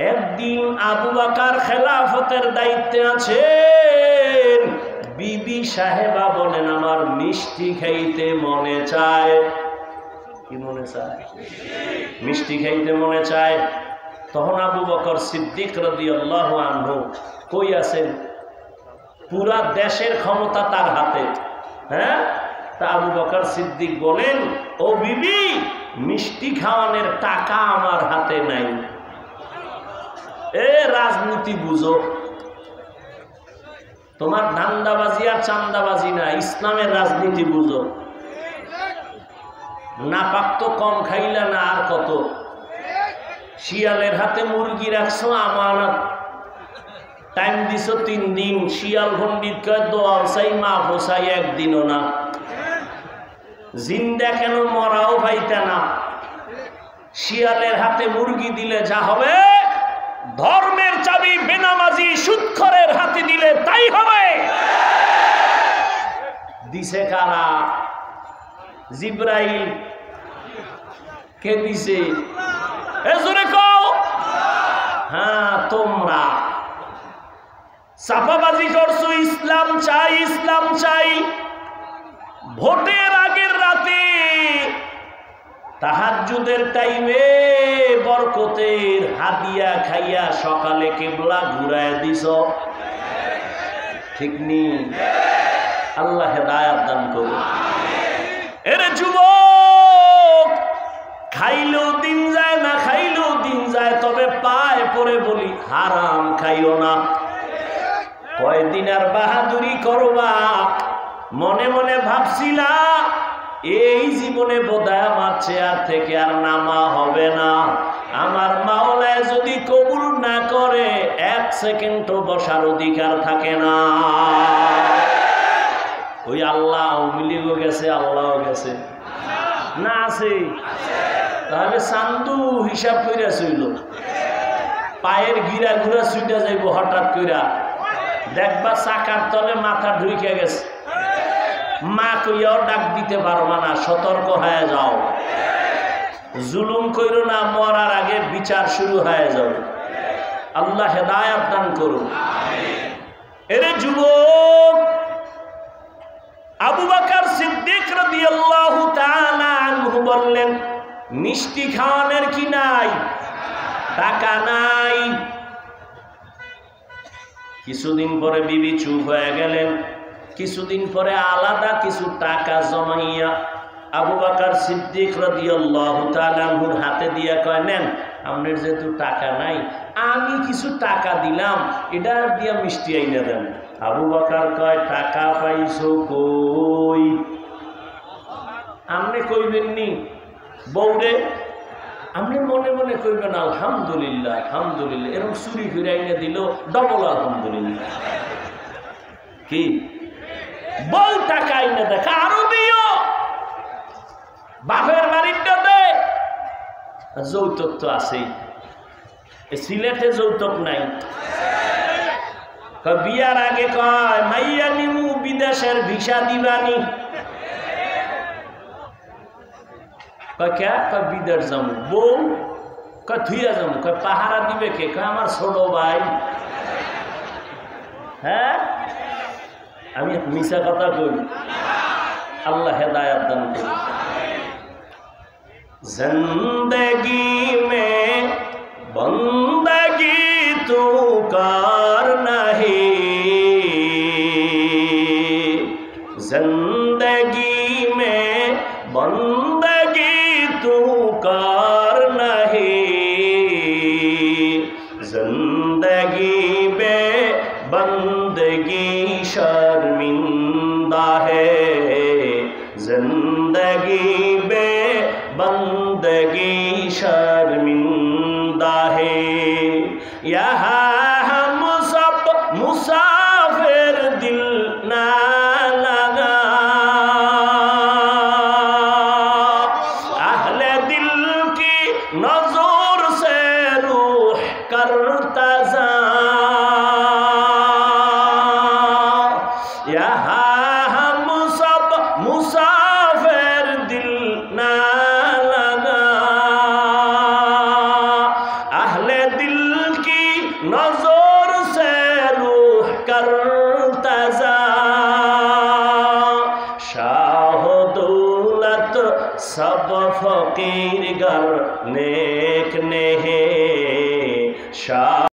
একদিন আবু বকর খেলাফতের দায়িত্বে আছেন, বিবি সাহেবা বলেন আমার মিষ্টি খাইতে মনে চায়। কি মনে চায়? মিষ্টি খাইতে মনে চায়। তখন আবু বকর সিদ্দিক রাদিয়াল্লাহু আনহু কই আছেন? পুরা দেশের ক্ষমতা তার হাতে। হ্যাঁ, তা আবু বকর সিদ্দিক বলেন, ও বিবি, মিষ্টি খাওয়ানোর টাকা আমার হাতে নাই। এ রাজনীতি বুঝো, তোমার ধান্দাবাজি আর চান্দাবাজি না, ইসলামের রাজনীতি বুঝো। না পাক তো কম খাইলা না, আর কত? শিয়ালের হাতে মুরগি রাখছো আমানত, টাইম দিছো 3 দিন, শিয়াল পণ্ডিত কয় দোয়া চাই মাফ চাই, একদিনও না। জিন্দা কেন মরাও পাইতা না। শিয়ালের হাতে মুরগি দিলে যা হবে, ধর্মের চাবি বেনামাজি সুদখোরের হাতে দিলে তাই হবে। দিছে কারা? জিব্রাইল। কে দিছে? এজরে কও। হ্যাঁ, তোমরা চাপাবাজি করছো, ইসলাম চাই, ইসলাম চাই। ভোটের আগের রাতে তাহাজ্জুদের টাইমে বরকতের হাদিয়া খাইয়া সকালে কিবলা ঘুরায় দিছ। ঠিক নি? আল্লাহ হেদায়েত দান করুন। এরে যুবক, খাইলেও দিন যায়, না খাইলেও দিন যায়, তবে পায়ে পড়ে বলি হারাম খাইও না। কয়দিন আর বাহাদুরি করবা? মনে মনে ভাবছিলা এই জীবনে বোধহয় আমার চেয়ার থেকে আর নামা হবে না। আমার মাওলায় যদি কবুল না করে 1 সেকেন্ডও বসার অধিকার থাকে না। ওই আল্লাহ আওয়ামী লীগও গেছে, আল্লাহও গেছে না, আছে? তাহলে চান্দু হিসাব কইরা চইল, পায়ের গিরা ঘুরা ছুটে যাইব হঠাৎ কইরা, দেখবা চাকার তলে মাথা ঢুকে গেছে। মা কইয়াও ডাক দিতে পারবা না, সতর্ক হয়ে যাও। জুলুম কইরো না, মরার আগে বিচার শুরু হয়ে যাও। আল্লাহ হেদায়েত দান করুন। এরে যুবক, আবু বকর সিদ্দিক রাদিয়াল্লাহু তাআলা আনহু বললেন, মিষ্টি খাওয়ানোর কি নাই? টাকা নাই। কিছুদিন পরে বিবি চুপ হয়ে গেলেন। কিছুদিন পরে আলাদা কিছু টাকা জমাইয়া আবু বকর সিদ্দিক রাদিয়াল্লাহু তাআলা আনহুর হাতে দিয়া কয়, নেন, আপনার যেহেতু টাকা নাই, আমি কিছু টাকা দিলাম, এটা দিয়া মিষ্টি আইনা দেন। আবু বকর কয়, টাকা পাইছো কই? আপনি কইবেন নি বউরে? আপনি মনে মনে কইবেন আলহামদুলিল্লাহ, আলহামদুলিল্লাহ। এরকম চুরি করে আইনা দিল, ডবল আলহামদুলিল্লাহ। কি বউ টাকা আইনা দেখা, আরো দিও, বাপের বাড়িটা দে। যৌতুক তো আছেই, সিলেটে যৌতুক নাই। বিয়ার আগে কয়, মাইয়া নিমু, বিদেশের ভিসা দিবানি। কয় কে? কয় বিদেশ যাবো। বউ কয় থুইয়া যাবো। কয় পাহারা দিবে কে? কয় আমার ছোট ভাই। হ্যাঁ, আমি মিশা কথা কই? আল্লাহ হেদায়েত দান করুন। জিন্দেগি মে বন্দগি তু কার নাহি, জিন্দেগি মে বন্দগি তু কার নাহি, জিন্দেগি বে বন্দগি शर्मिंदा है, जिंदगी बे बंदगी शर्मिंदा है। यहाँ हम सब मुसाफिर दिल ना लगा, अहले दिल की नजर से रूह करता जा, यहाँ हम सब मुसाफिर दिल ना लगा, अहले दिल नजर से रूह करता जा शाह दौलत सब फकीर गर नेक ने शाह